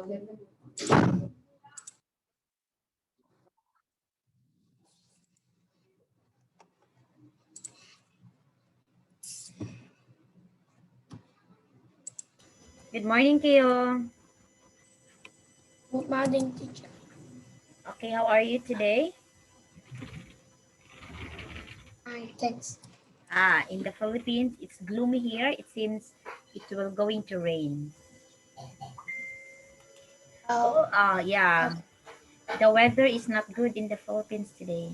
Good morning, Kyo. Good morning, teacher. Okay, how are you today? Thanks. In the Philippines, it's gloomy here. It seems it will going to rain. Oh, Yeah. The weather is not good in the Philippines today.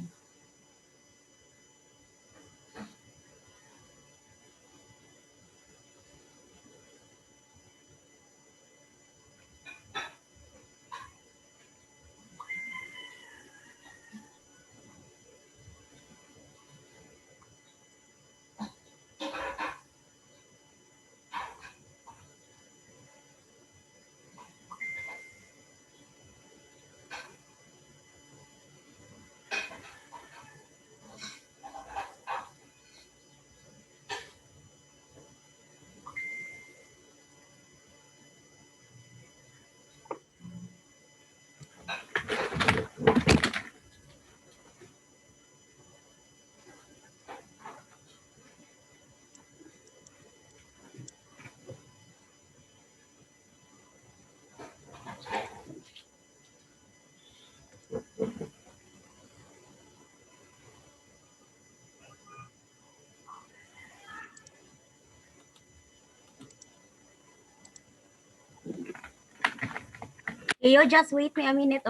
Kyo, just wait me a minute.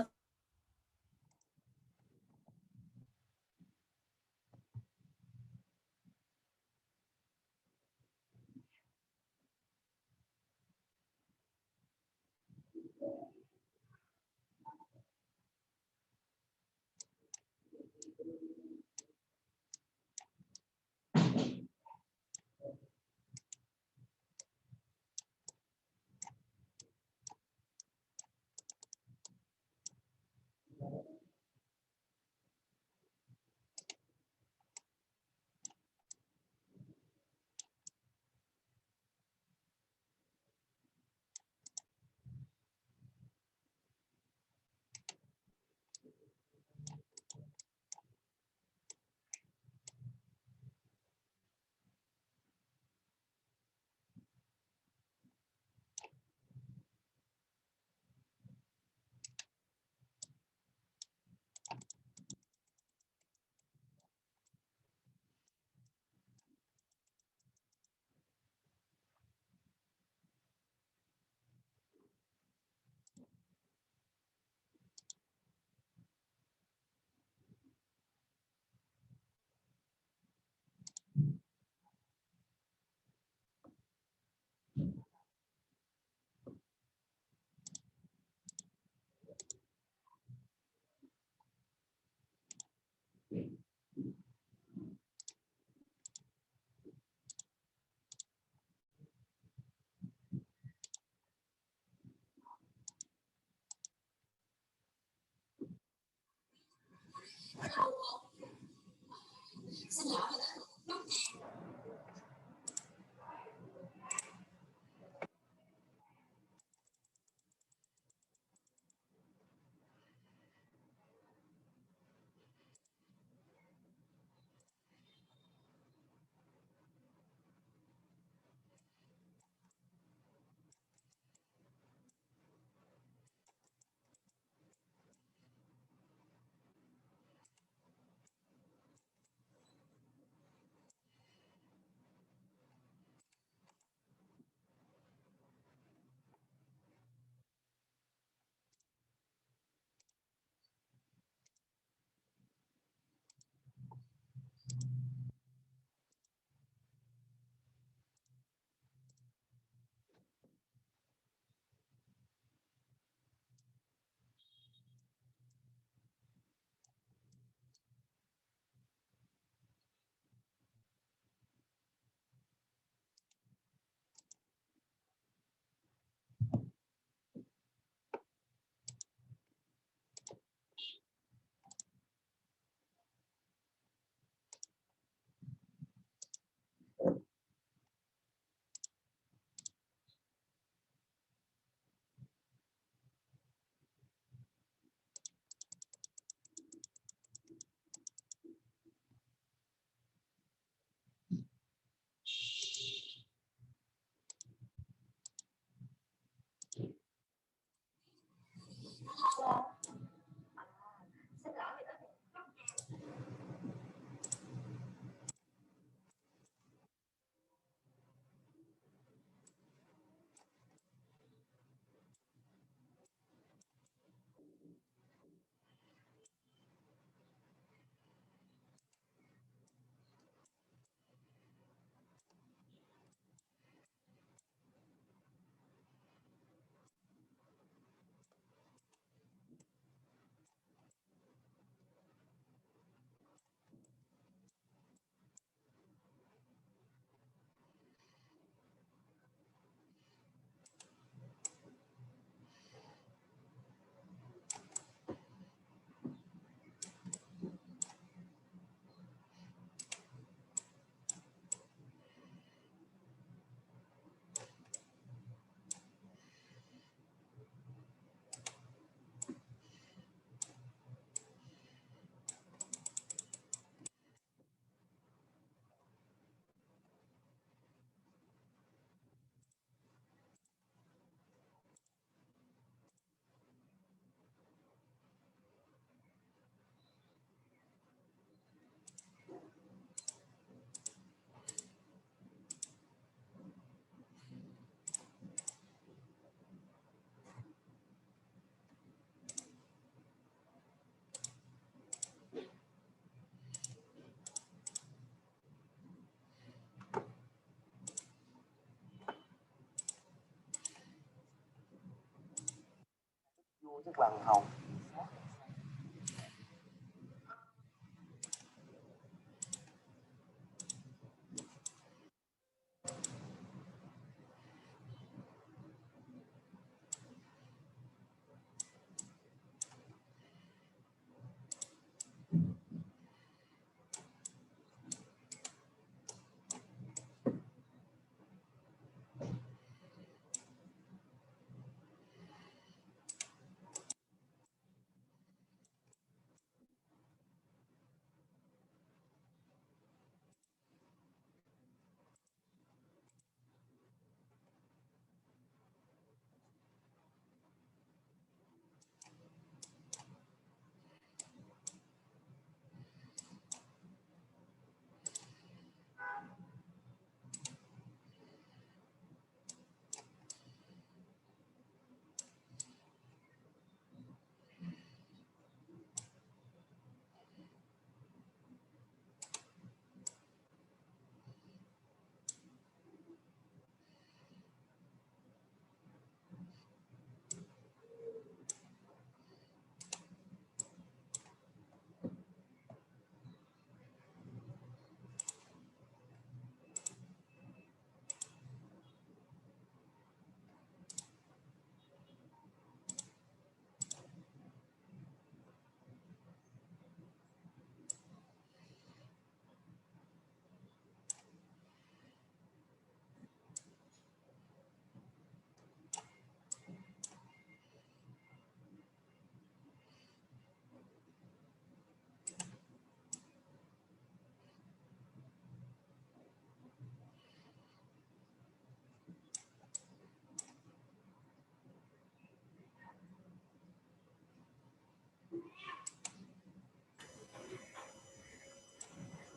chiếc vàng hồng.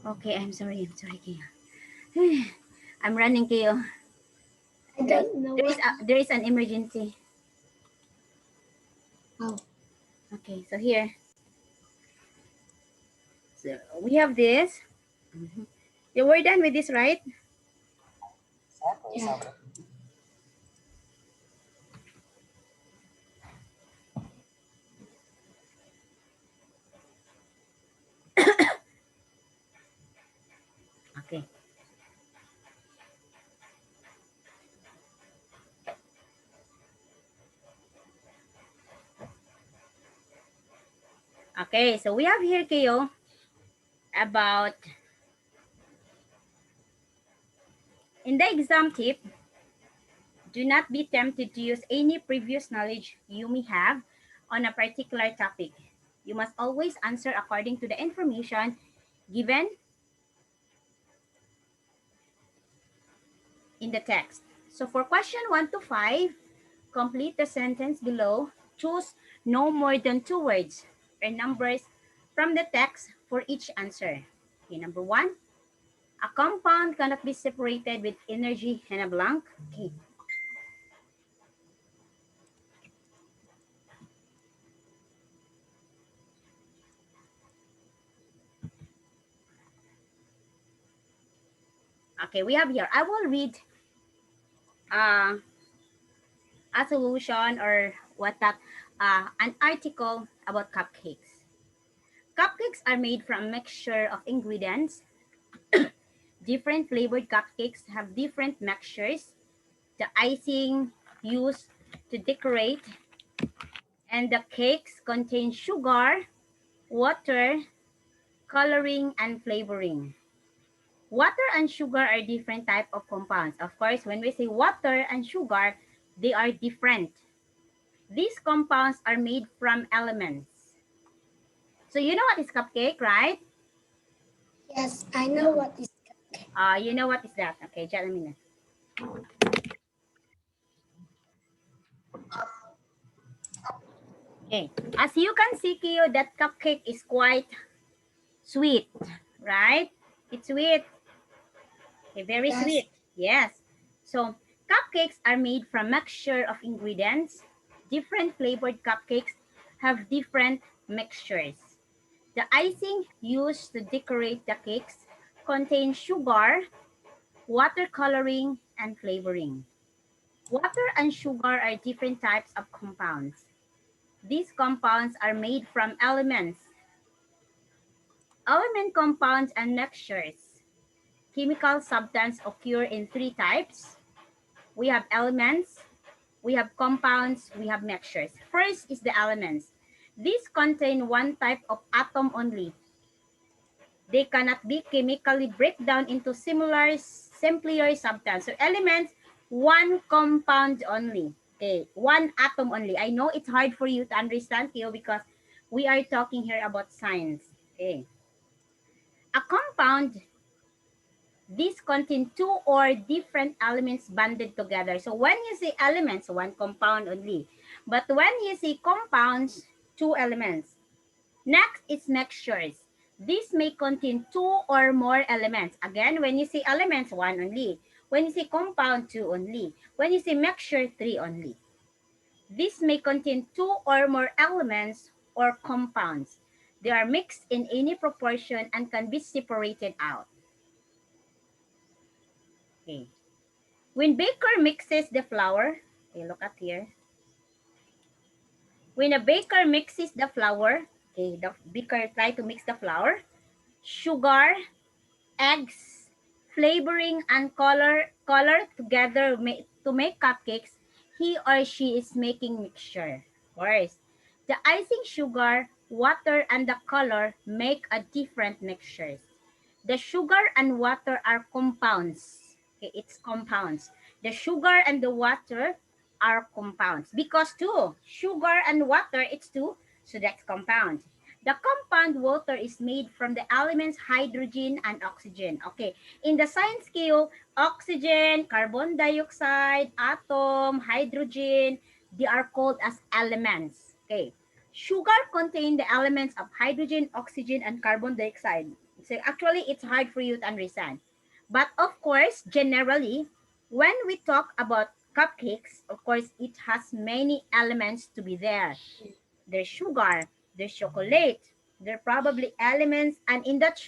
Okay, I'm sorry, Keo. I'm running, Keo. I don't know There is an emergency. Oh. Okay, so here. So we have this. You were done with this, right? Yeah. Okay. Okay, so we have here, Keo, about in the exam tip, do not be tempted to use any previous knowledge you may have on a particular topic. You must always answer according to the information given in the text. So for question 1 to 5, complete the sentence below. Choose no more than 2 words or numbers from the text for each answer. Okay, number 1, a compound cannot be separated with energy in a blank. Okay. Okay, we have here. I will read a solution or what that an article about cupcakes. Cupcakes are made from a mixture of ingredients. Different flavored cupcakes have different mixtures. The icing used to decorate and the cakes contain sugar, water, coloring, and flavoring. Water and sugar are different type of compounds. Of course, when we say water and sugar, they are different. These compounds are made from elements. So you know what is cupcake, right? Yes, I know what is cupcake. You know what is that? Okay, just a minute. Okay, as you can see, Kyo, that cupcake is quite sweet, right? It's sweet. Okay, very Yes. sweet. Yes. So cupcakes are made from mixture of ingredients. Different flavored cupcakes have different mixtures. The icing used to decorate the cakes contains sugar, water coloring, and flavoring. Water and sugar are different types of compounds. These compounds are made from elements. Element compounds and mixtures. Chemical substance occur in three types. We have elements, we have compounds, we have mixtures. First is the elements. These contain one type of atom only. They cannot be chemically break down into similar, simpler substance. So elements, one compound only. Okay, one atom only. I know it's hard for you to understand, Kyo, because we are talking here about science. Okay. A compound, these contain two or different elements banded together. So when you say elements, one compound only. But when you say compounds, two elements. Next is mixtures. This may contain two or more elements. Again, when you say elements, one only. When you say compound, two only. When you say mixture, three only. This may contain two or more elements or compounds. They are mixed in any proportion and can be separated out. Okay. When baker mixes the flour, okay, look at here. When a baker mixes the flour, okay, the baker try to mix the flour, sugar, eggs, flavoring, and color together to make cupcakes, he or she is making mixture. First, the icing, sugar, water, and the color make a different mixtures. The sugar and water are compounds. Okay, it's compounds. The sugar and the water are compounds. Because two, sugar and water, it's two, so that's compound. The compound water is made from the elements hydrogen and oxygen. Okay, in the science scale, oxygen, carbon dioxide, atom, hydrogen, they are called as elements. Okay, sugar contain the elements of hydrogen, oxygen, and carbon dioxide. So actually, it's hard for you to understand. But of course, generally, when we talk about cupcakes, of course, it has many elements to be there. There's sugar, there's chocolate, there are probably elements, and in that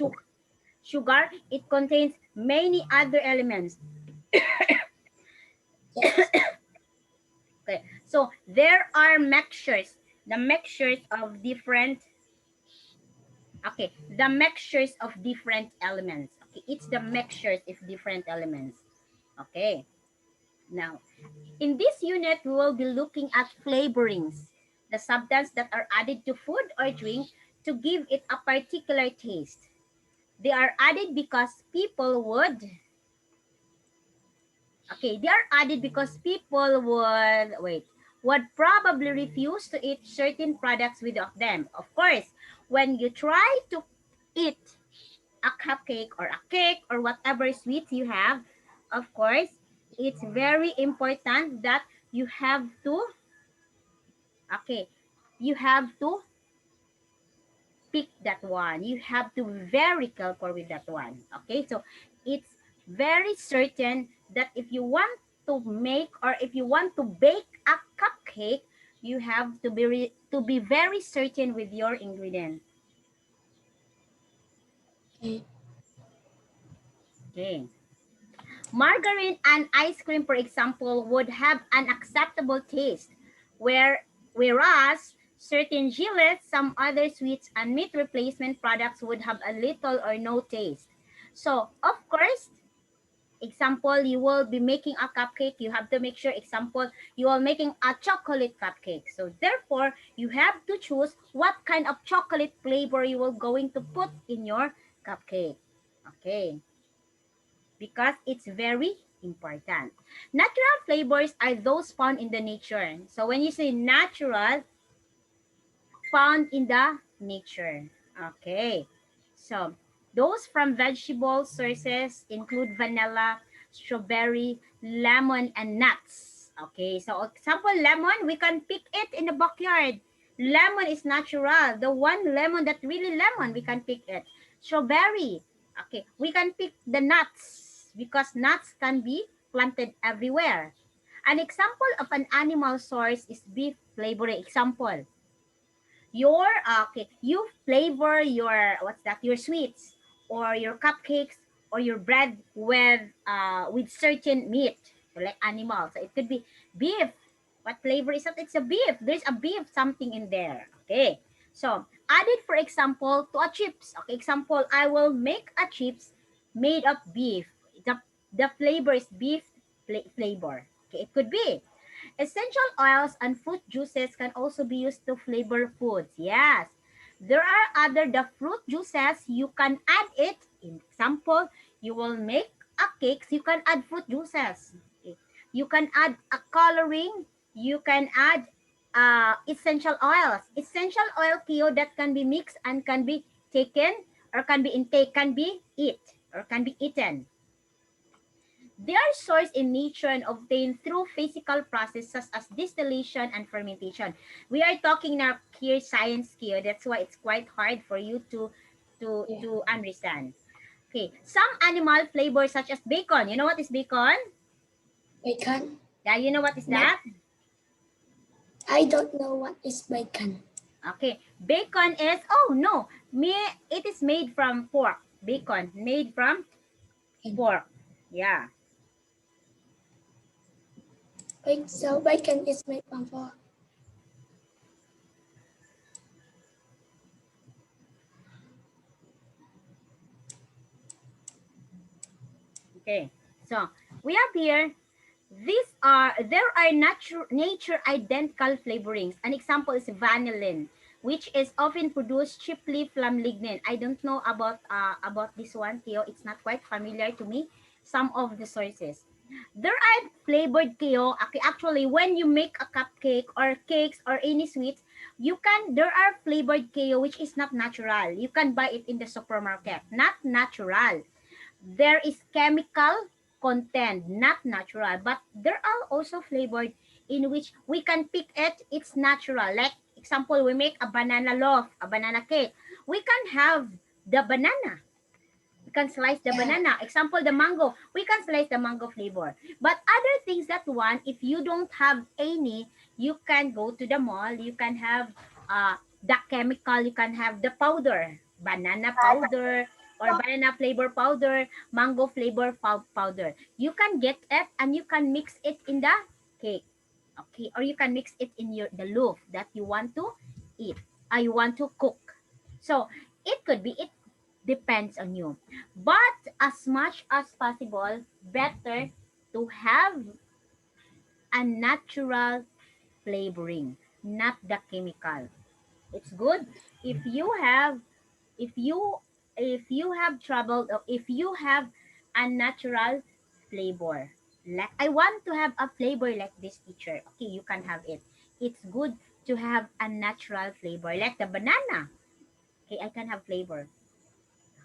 sugar, it contains many other elements. Yes. Okay, so there are mixtures, the mixtures of different, okay, the mixtures of different elements. Okay, it's the mixtures of different elements. Okay, now in this unit, we will be looking at flavorings, the substance that are added to food or drink to give it a particular taste. They are added because people would, okay, they are added because people would probably refuse to eat certain products without them. Of course, when you try to eat a cupcake or a cake or whatever sweets you have, of course, it's very important that you have to, okay, you have to pick that one. You have to be very careful with that one. Okay, so it's very certain that if you want to make or if you want to bake a cupcake, you have to to be very certain with your ingredient. Okay. Okay. Margarine and ice cream, for example, would have an acceptable taste, whereas certain gelates, some other sweets, and meat replacement products would have a little or no taste. So, of course, example, you will be making a cupcake, you have to make sure, example, you are making a chocolate cupcake. So, therefore, you have to choose what kind of chocolate flavor you will going to put in your cupcake. Okay, because it's very important. Natural flavors are those found in the nature. So when you say natural, found in the nature. Okay. So those from vegetable sources include vanilla, strawberry, lemon, and nuts. Okay. So example, lemon, we can pick it in the backyard. Lemon is natural. The one lemon that really lemon, we can pick it. Strawberry. Okay. We can pick the nuts because nuts can be planted everywhere. An example of an animal source is beef flavoring. Example, your okay, you flavor your what's that, your sweets or your cupcakes or your bread with certain meat, so like animals, so it could be beef, What flavor is that? It's a beef. There's a beef something in there. Okay. So add it, for example, to a chips. Okay. Example, I will make a chips made of beef. The flavor is beef flavor. Okay. It could be. Essential oils and fruit juices can also be used to flavor foods. Yes. There are other the fruit juices you can add it. In example, you will make a cakes, you can add fruit juices. Okay. You can add a coloring, you can add essential oils. Essential oil kio that can be mixed and can be taken or can be intake, can be eat or can be eaten. They are sourced in nature and obtained through physical processes as distillation and fermentation. We are talking now here science here. That's why it's quite hard for you Yeah. to understand. Okay, some animal flavors such as bacon. You know what is bacon? Bacon? Yeah, you know what is No, that? I don't know what is bacon. Okay, bacon is, oh no, it is made from pork. Bacon made from pork. Yeah. Wait, so bacon is made from pork. Okay. So we have here, there are nature identical flavorings. An example is vanillin, which is often produced cheaply from lignin. I don't know about this one, Theo. It's not quite familiar to me. Some of the sources. There are flavored keo. Actually, when you make a cupcake or cakes or any sweets, there are flavored keo which is not natural. You can buy it in the supermarket. Not natural. There is chemical content, not natural, but there are also flavored in which we can pick it, it's natural. Like example, we make a banana loaf, a banana cake. We can have the banana. We can slice the Yeah, banana. Example, the mango. We can slice the mango flavor. But other things that one, if you don't have any, you can go to the mall. You can have the chemical. You can have the powder, banana powder or banana flavor powder, mango flavor powder. You can get it and you can mix it in the cake. Okay, or you can mix it in the loaf that you want to eat. You want to cook. So it could be, it depends on you. But as much as possible, better to have a natural flavoring, not the chemical. It's good if you have, if you if you have trouble, or if you have a natural flavor. Like I want to have a flavor like this, teacher. Okay, you can have it. It's good to have a natural flavor like the banana. Okay, I can have flavor.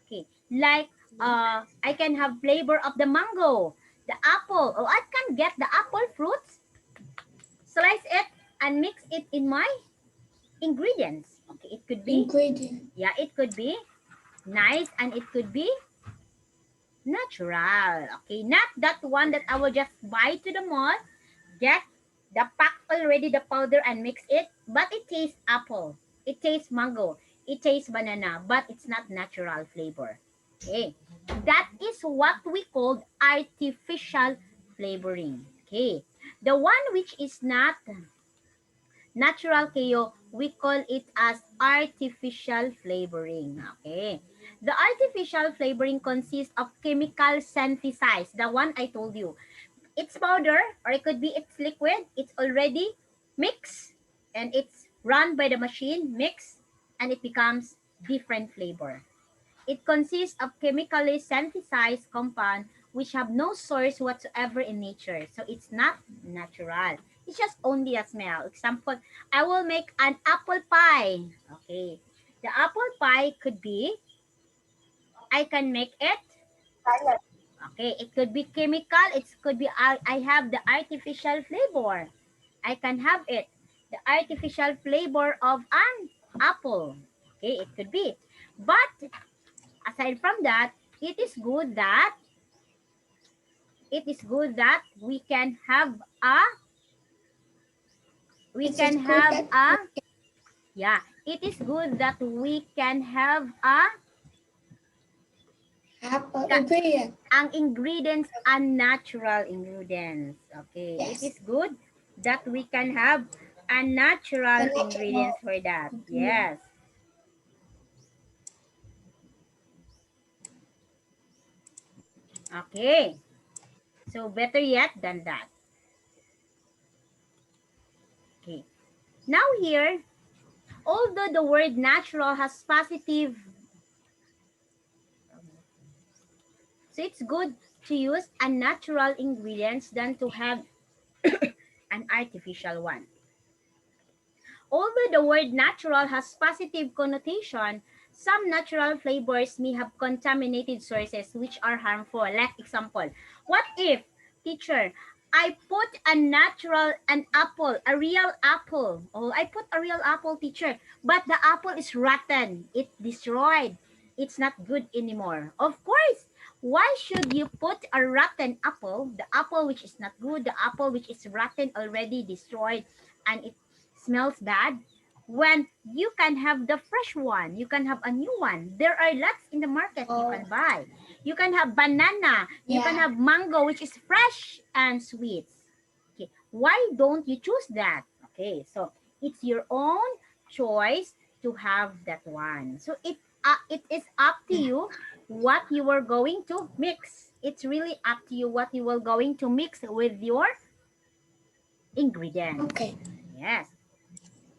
Okay. Like I can have flavor of the mango, the apple. Oh, I can get the apple fruits, slice it and mix it in my ingredients. Okay, it could be, ingredient. yeah, it could be nice and it could be natural. Okay, not that one that I will just buy to the mall, get the pack already the powder and mix it, but it tastes apple, it tastes mango, it tastes banana, but it's not natural flavor. Okay, that is what we call artificial flavoring. Okay, the one which is not natural kayo, we call it as artificial flavoring. Okay. The artificial flavoring consists of chemical synthesis, the one I told you. It's powder or it could be it's liquid. It's already mixed and it's run by the machine, mixed, and it becomes different flavor. It consists of chemically synthesized compound which have no source whatsoever in nature. So it's not natural. It's just only a smell. Example, I will make an apple pie. Okay. The apple pie could be, I can make it. Okay. It could be chemical. It could be, I have the artificial flavor. I can have it. The artificial flavor of an apple. Okay. It could be. But aside from that, it is good that we can have a we It is can good have that a we yeah, it is good that we can have a have an ka- ingredient. ang ingredients, unnatural ingredients. Okay, it Yes. is good that we can have a natural The ingredients natural for that. ingredient. Yes. Okay. So better yet than that. Okay. Now here, although the word natural has positive, so it's good to use a natural ingredients than to have an artificial one. Although the word natural has positive connotation, some natural flavors may have contaminated sources which are harmful. Like example, what if, teacher, I put a natural an apple, a real apple. Oh, I put a real apple, teacher, but the apple is rotten. It destroyed. It's not good anymore. Of course, why should you put a rotten apple, the apple which is not good, the apple which is rotten already destroyed and it smells bad, when you can have the fresh one, you can have a new one. There are lots in the market you Oh, can buy. You can have banana, you can yeah. have mango which is fresh and sweet. Okay, why don't you choose that? Okay, so it's your own choice to have that one. So it is up to Yeah. you what you are going to mix. It's really up to you what you are going to mix with your ingredients. Okay. Yes.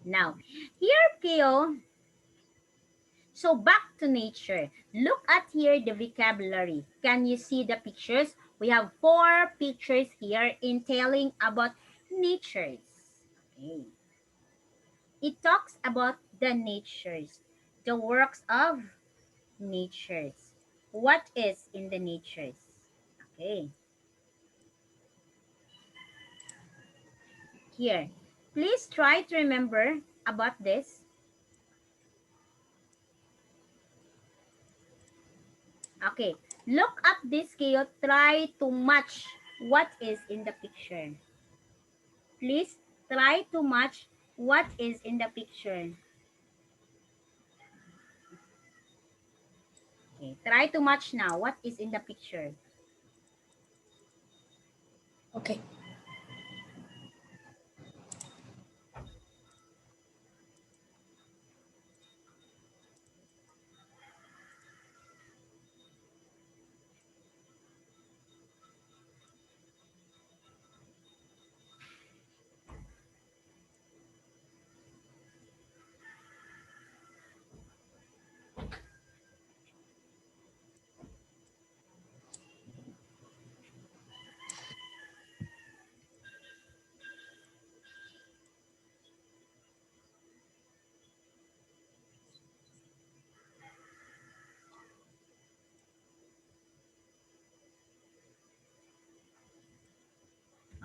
Now, here, Keo. So back to nature. Look at here the vocabulary. Can you see the pictures? We have four pictures here entailing about natures. Okay. It talks about the natures, the works of natures. What is in the natures? Okay. Here. Please try to remember about this. Okay. Look up this scale. Try to match what is in the picture. Please try to match what is in the picture. Okay. Try to match now what is in the picture. Okay.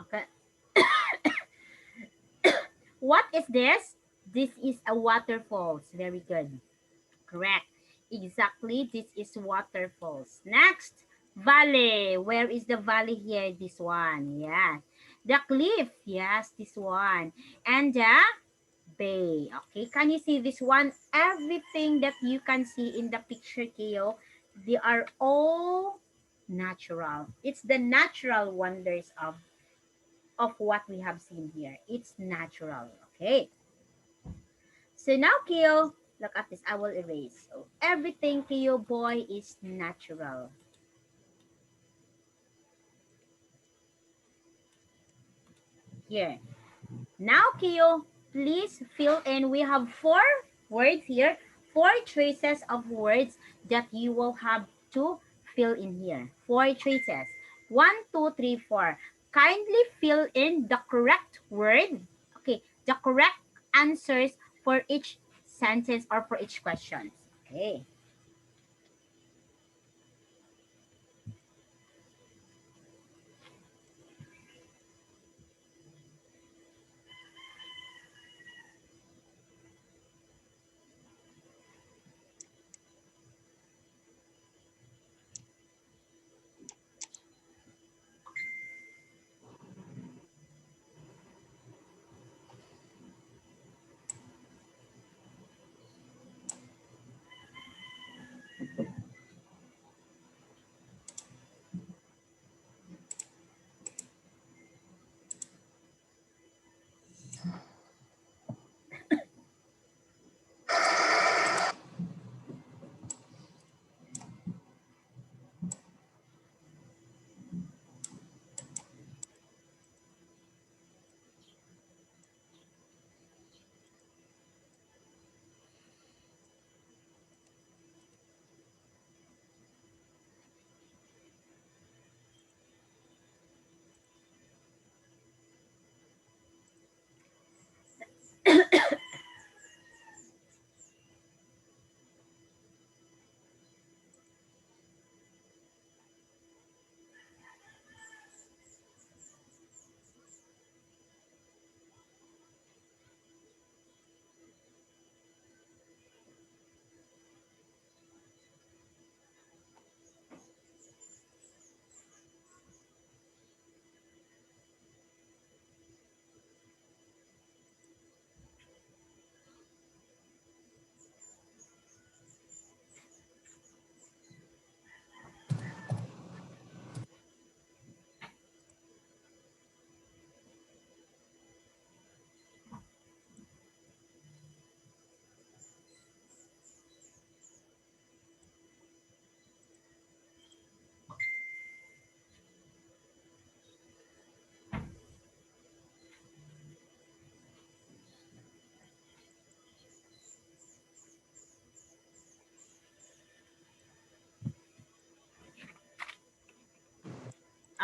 Okay. What is this? This is a waterfalls. Very good. Correct. Exactly. This is waterfalls. Next, valley. Where is the valley here? This one. Yeah. The cliff. Yes, this one. And the bay. Okay. Can you see this one? Everything that you can see in the picture, Keo, they are all natural. It's the natural wonders of what we have seen here. It's natural. Okay. So now, Keo, look at this. I will erase. So everything, Keo boy, is natural. Here. Now, Keo, please fill in. We have four words here, four choices of words that you will have to fill in here. Four choices. One, two, three, four. Kindly fill in the correct word. Okay, the correct answers for each sentence or for each question. Okay.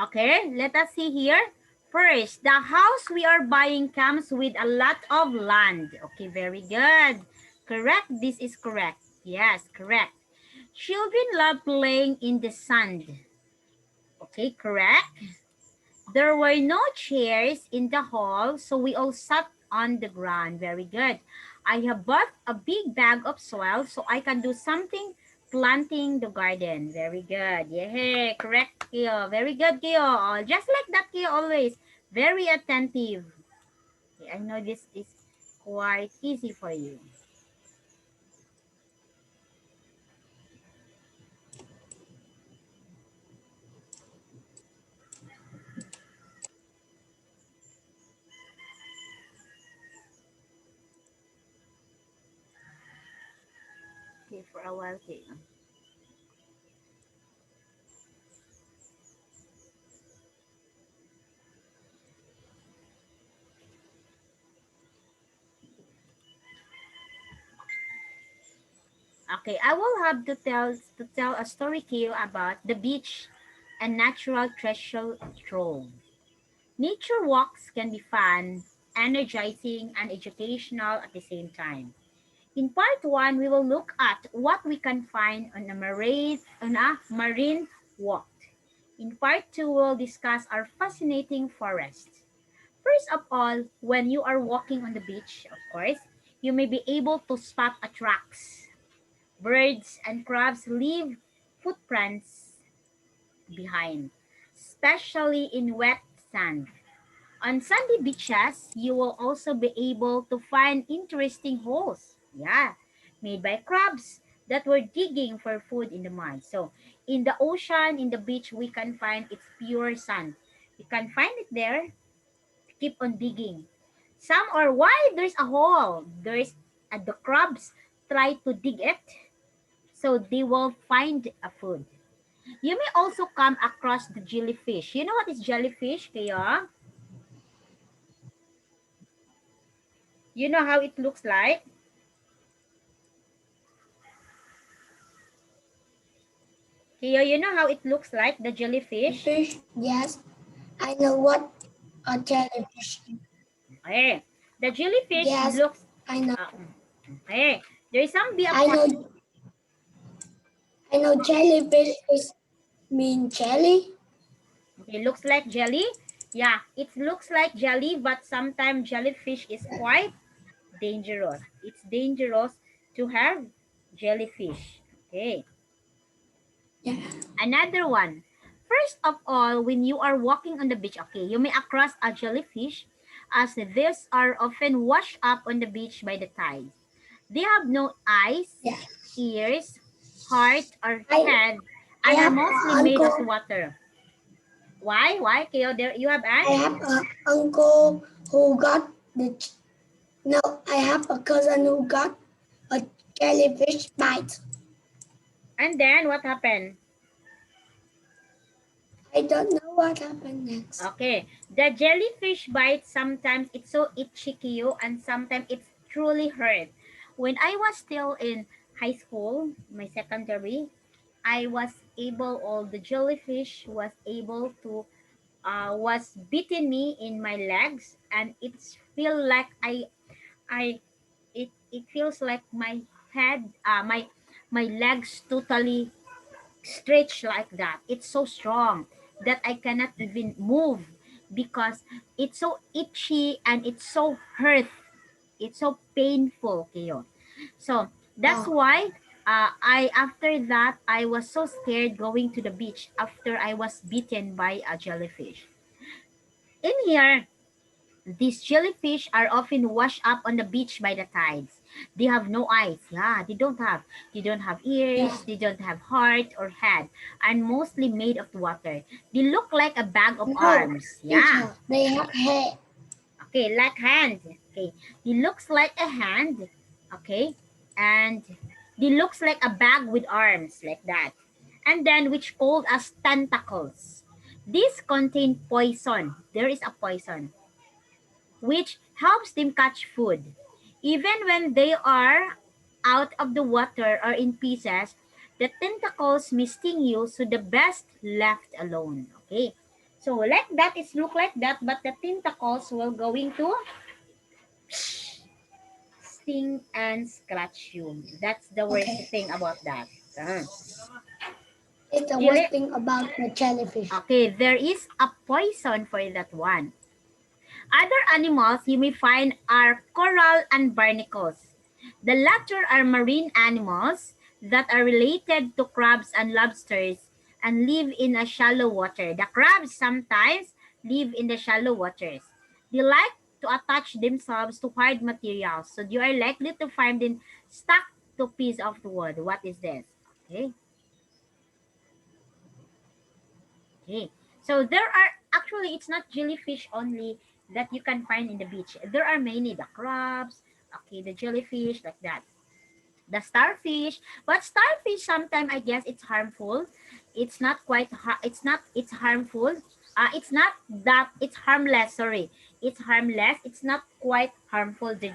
Okay, let us see here. First, the house we are buying comes with a lot of land. Okay, very good. Correct. This is correct. Yes, correct. Children love playing in the sand. Okay, correct. There were no chairs in the hall, so we all sat on the ground. Very good. I have bought a big bag of soil so I can do something planting the garden. Very good. Yeah, correct, Kyo. Very good, Kyo. Oh, just like that, Kyo, always. Very attentive. Okay, I know this is quite easy for you. Okay, for a while, Kyo. Okay, I will have to tell a story, Kyo, about the beach and natural treasure trove. Nature walks can be fun, energizing, and educational at the same time. In part one, we will look at what we can find on a marine walk. In part two, we'll discuss our fascinating forest. First of all, when you are walking on the beach, of course, you may be able to spot tracks. Birds and crabs leave footprints behind, especially in wet sand. On sandy beaches, you will also be able to find interesting holes. Yeah, made by crabs that were digging for food in the mud. So, in the ocean, in the beach, we can find it's pure sand. You can find it there, keep on digging. Some are why there's a hole. There's the crabs try to dig it so they will find a food. You may also come across the jellyfish. You know what is jellyfish, Kaya? You know how it looks like? Kaya, you know how it looks like, the jellyfish? Fish, yes. I know what a jellyfish is. Okay. The jellyfish Yes, looks... I know. Uh, okay. There is some be a I part... know. I know jellyfish is mean jelly. Okay, looks like jelly. Yeah, it looks like jelly, but sometimes jellyfish is quite dangerous. It's dangerous to have jellyfish. Okay. Yeah. Another one. First of all, when you are walking on the beach, okay, you may across a jellyfish as these are often washed up on the beach by the tide. They have no eyes, Yeah. ears, heart, or I head, I and are have mostly an made of uncle. water. Why? Why? Keo, there you have an? I have an uncle who got the. No, I have a cousin who got a jellyfish bite. And then what happened? I don't know what happened next. Okay, the jellyfish bite sometimes it's so itchy, Keo, and sometimes it's truly hurt. When I was still in high school, my secondary, I was able, all the jellyfish was able to was beating me in my legs, and it's feel like I it feels like my head my legs totally stretch like that. It's so strong that I cannot even move because it's so itchy and it's so hurt. It's so painful, Keo. So that's Oh, why I after that I was so scared going to the beach after I was bitten by a jellyfish. In here, these jellyfish are often washed up on the beach by the tides. They have no eyes. Yeah, they don't have yeah. ears, they don't have heart or head, and mostly made of water. They look like a bag of No, arms. Yeah. teacher. They have hair. Okay, like hand. Okay. It looks like a hand. Okay. And it looks like a bag with arms like that. And then which called as tentacles. These contain poison. There is a poison which helps them catch food. Even when they are out of the water or in pieces, the tentacles may sting you, so the best left alone. Okay. So like that, it's look like that, but the tentacles will going to sting and scratch you. That's the worst Okay. thing about that. Uh, It's the Jelly. worst thing about the jellyfish. Okay, there is a poison for that one. Other animals you may find are coral and barnacles. The latter are marine animals that are related to crabs and lobsters and live in a shallow water. The crabs sometimes live in the shallow waters. They like to attach themselves to hard materials, so you are likely to find them stuck to a piece of wood. What is this? Okay. Okay. So there are actually it's not jellyfish only that you can find in the beach. There are many the crabs, okay, the jellyfish like that. The starfish, but starfish sometimes I guess it's harmful. It's not quite it's not it's harmful. It's not that it's harmless, sorry. It's harmless. It's not quite harmful the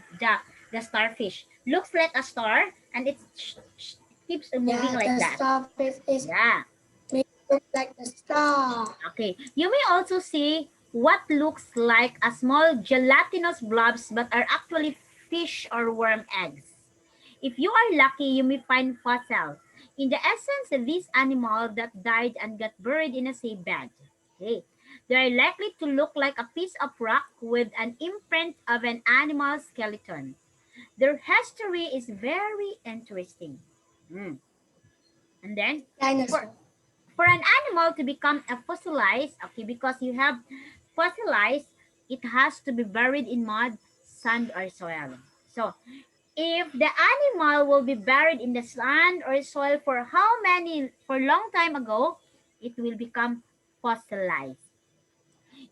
starfish. Looks like a star and it keeps moving Yeah, like the that. starfish is Yeah. made look like the star. Okay, you may also see what looks like a small gelatinous blobs but are actually fish or worm eggs. If you are lucky, you may find fossils. In the essence, these animals that died and got buried in a seabed. Okay. They are likely to look like a piece of rock with an imprint of an animal skeleton. Their history is very interesting. Mm. And then, for Dinosaur. for an animal to become a fossilized, okay, because you have fossilized, it has to be buried in mud, sand, or soil. So, if the animal will be buried in the sand or soil for a long time ago, it will become fossilized.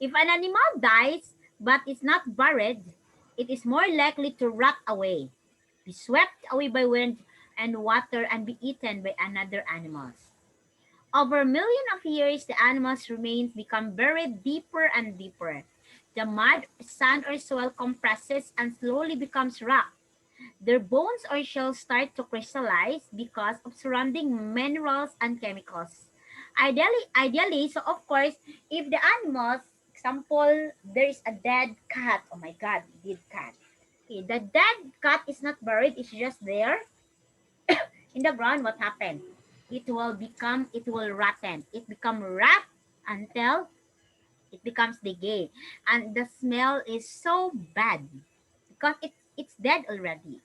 If an animal dies but is not buried, it is more likely to rot away, be swept away by wind and water, and be eaten by another animals. Over millions of years, the animal's remains become buried deeper and deeper. The mud, sand, or soil compresses and slowly becomes rock. Their bones or shells start to crystallize because of surrounding minerals and chemicals. Ideally, so of course, if the animals, example, there is a dead cat. Oh my God, dead cat. Okay, the dead cat is not buried; it's just there in the ground. What happened? It will rotten. It become rot until it becomes decay, and the smell is so bad because it's dead already.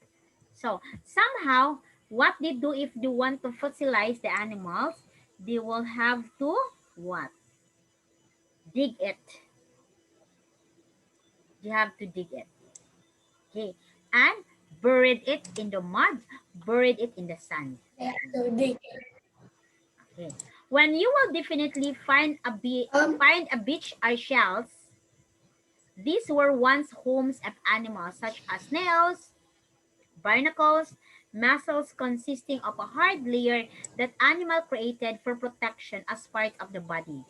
So somehow, what they do if they want to fossilize the animals, they will have to what? Dig it. You have to dig it. Okay. And buried it in the mud, buried it in the sand. They have to dig. Okay. When you will definitely Um, find a beach or shells, these were once homes of animals such as snails, barnacles, mussels consisting of a hard layer that animal created for protection as part of the body.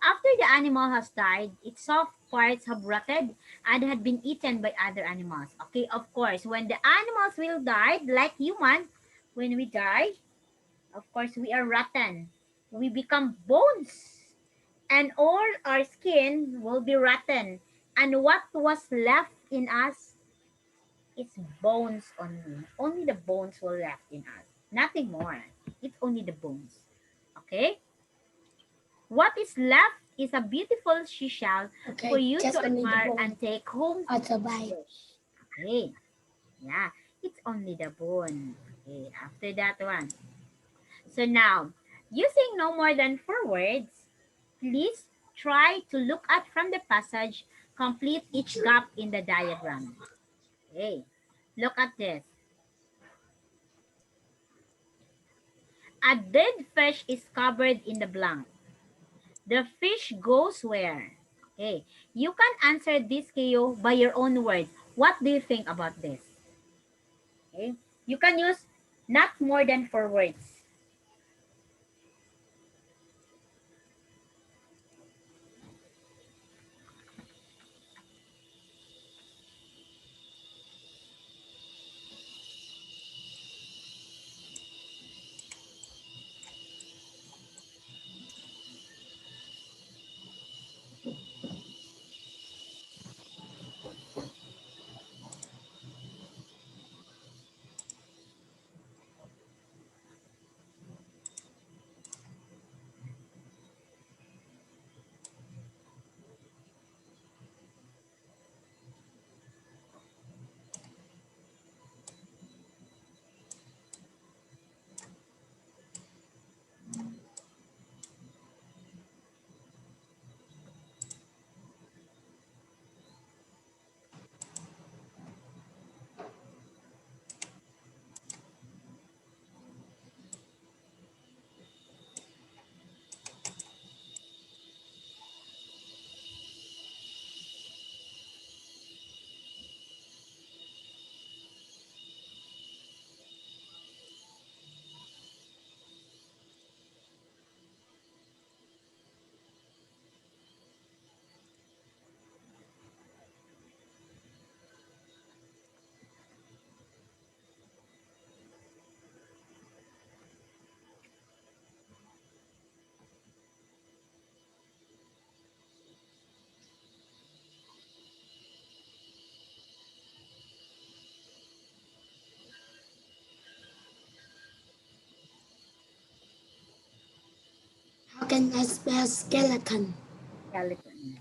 After the animal has died, its soft parts have rotted and had been eaten by other animals. Okay, of course, when the animals will die, like human, when we die, of course, we are rotten. We become bones, and all our skin will be rotten. And what was left in us is bones only. Only the bones were left in us. Nothing more. It's only the bones. Okay? What is left is a beautiful seashell for okay, you to just only the admire bone. and take home Or to survive. fish. Okay. Yeah. It's only the bone. Okay. After that one. So now, using no more than 4 words, please try to look at from the passage, complete each gap in the diagram. Okay. Look at this. A dead fish is covered in the blank. The fish goes where? Okay. You can answer this Kyo by your own words. What do you think about this? Okay. You can use not more than 4 words. and a skeleton. Skeleton.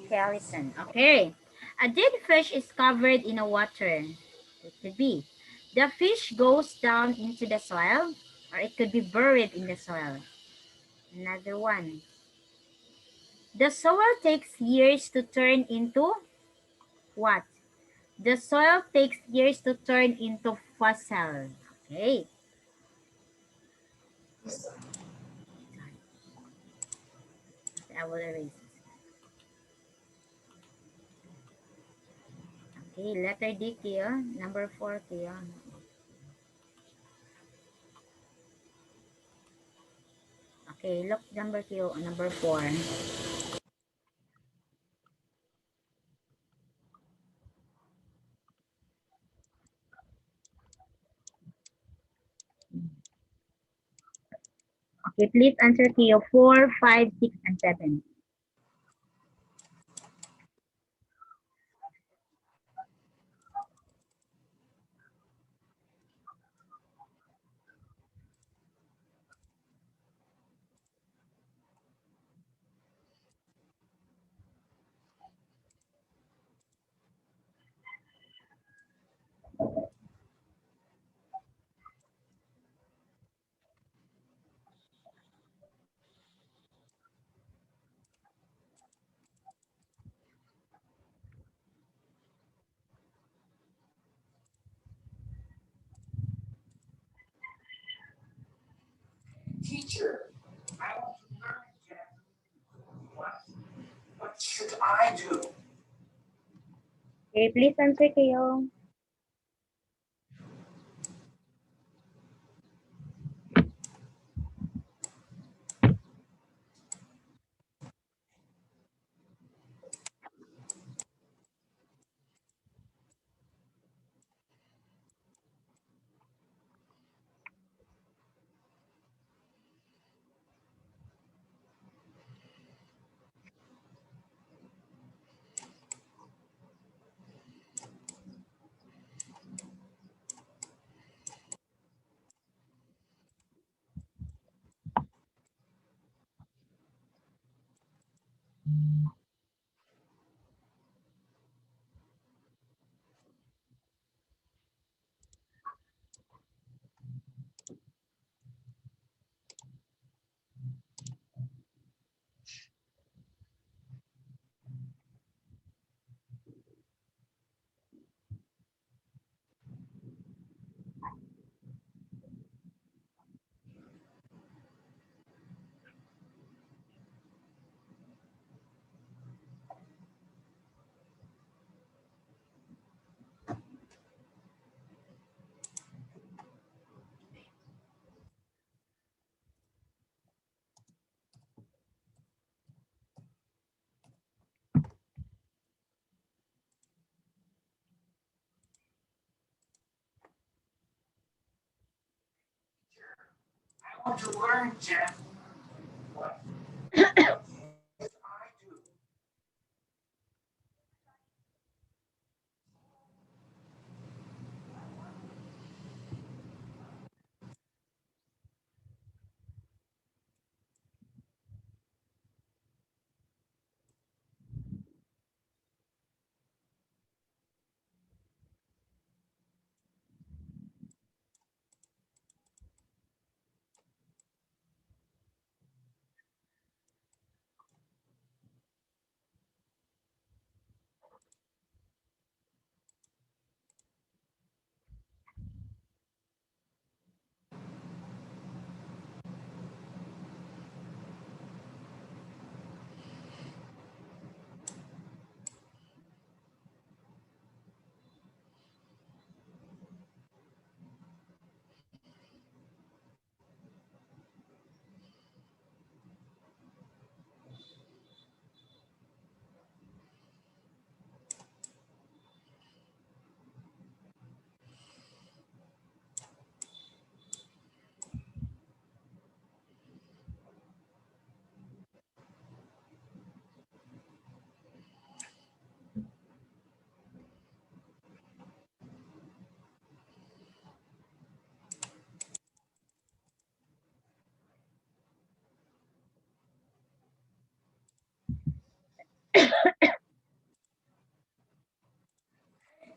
Skeleton. Okay. A dead fish is covered in a water. It could be. The fish goes down into the soil, or it could be buried in the soil. Another one. The soil takes years to turn into what? The soil takes years to turn into fossil. Okay. Okay, I will erase this. Okay, letter D, Kia. Number 4, Kia. Okay, look number Q, number 4. Okay, please answer Q 4, 5, 6, and 7. Teacher, I want to learn again. What should I do? Okay, please answer Q. I want to learn, Jeff. What should I do?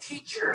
Teacher,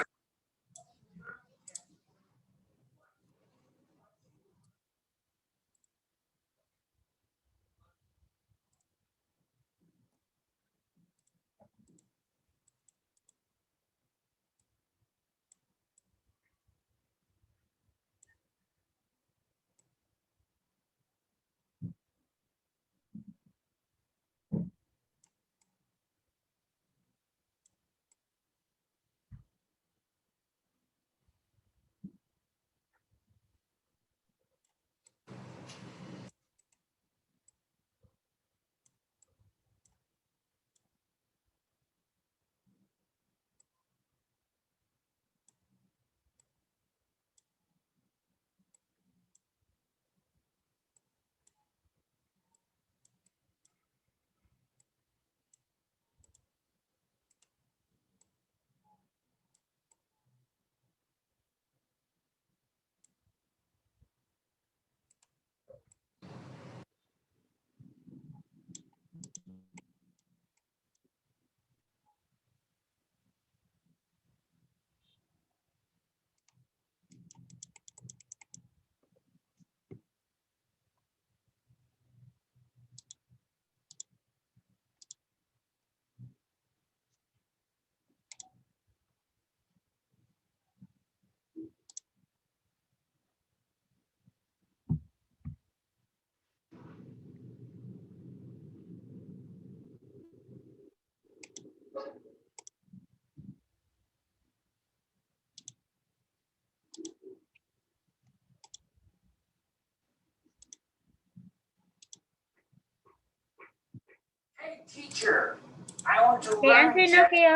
hey teacher, I want to Okay, learn answer na Japanese. kayo.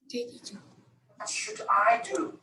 Okay, teacher. What should I do?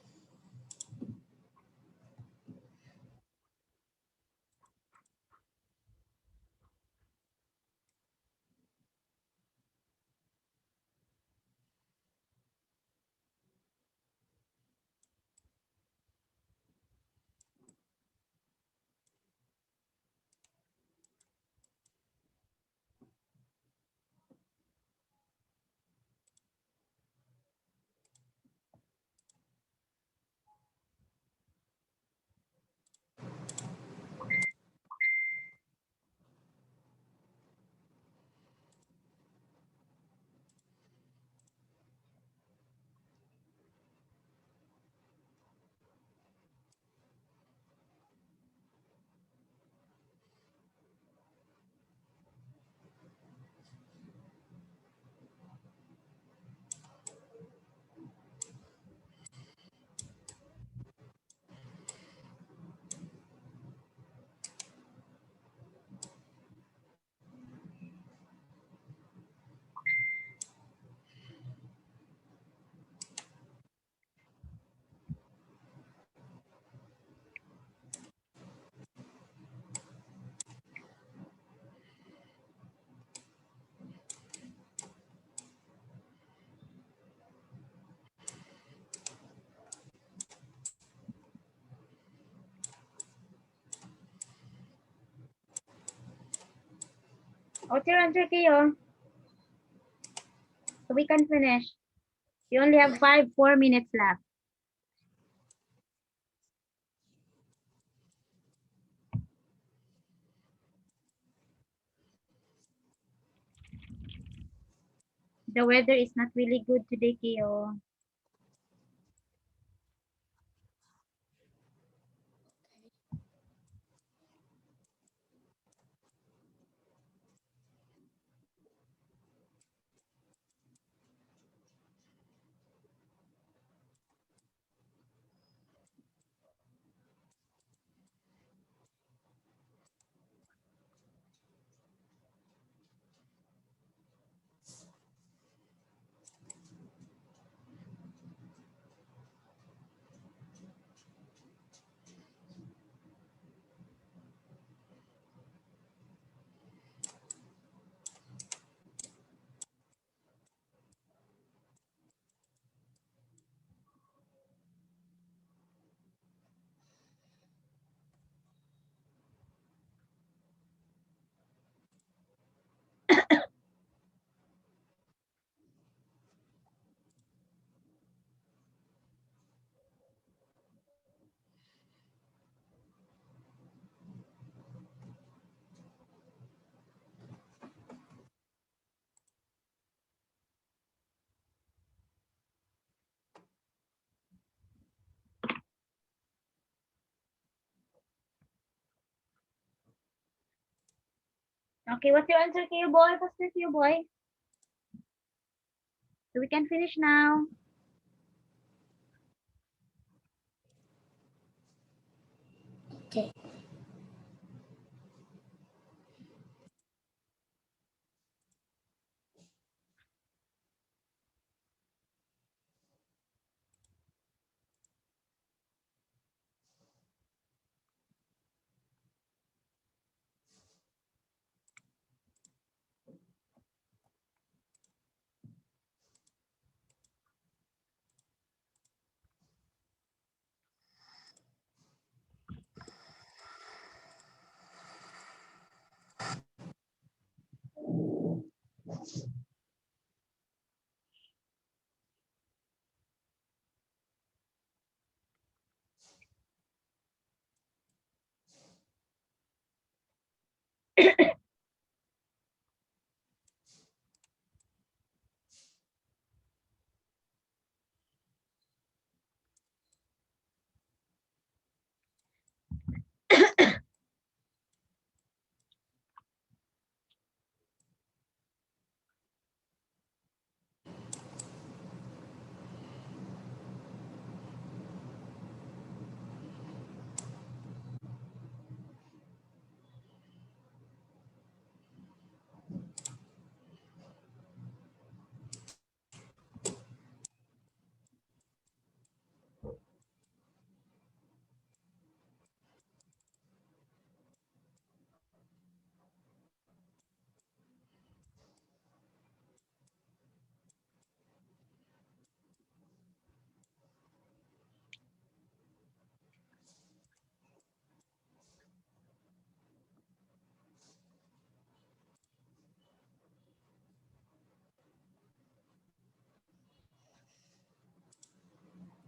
What's your answer kayo? So we can finish. You only have 4 minutes left. The weather is not really good today, Kyo. Okay, what's your answer, Kyo boy? Faster, Kyo boy. So we can finish now. Okay.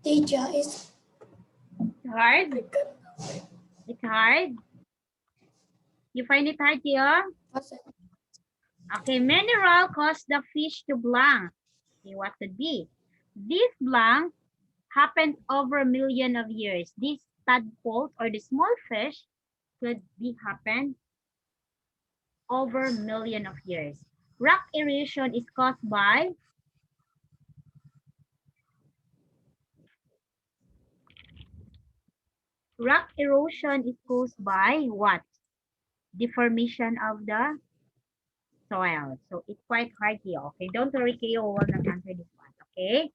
Teacher is Hard? It's hard? You find it hard, Kyo? Okay, mineral cause the fish to blank. Okay, what could be? This blank happened over a million of years. These tadpoles or the small fish could be happened over a million of years. Rock erosion is caused by what? Deformation of the soil. So it's quite hard here. Okay, don't worry, Keo will not answer this one. Okay.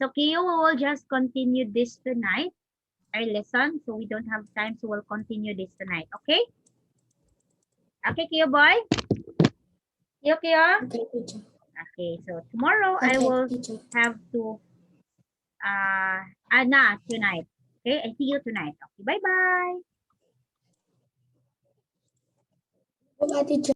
So Keo will just continue this tonight, our lesson. So we don't have time, so we'll continue this tonight. Okay? Okay, Keo boy? Keo? okay, teacher. Okay, so tomorrow I Okay, will teacher. have to tonight. Okay, I see you tonight. Okay, bye-bye. Bye, teacher.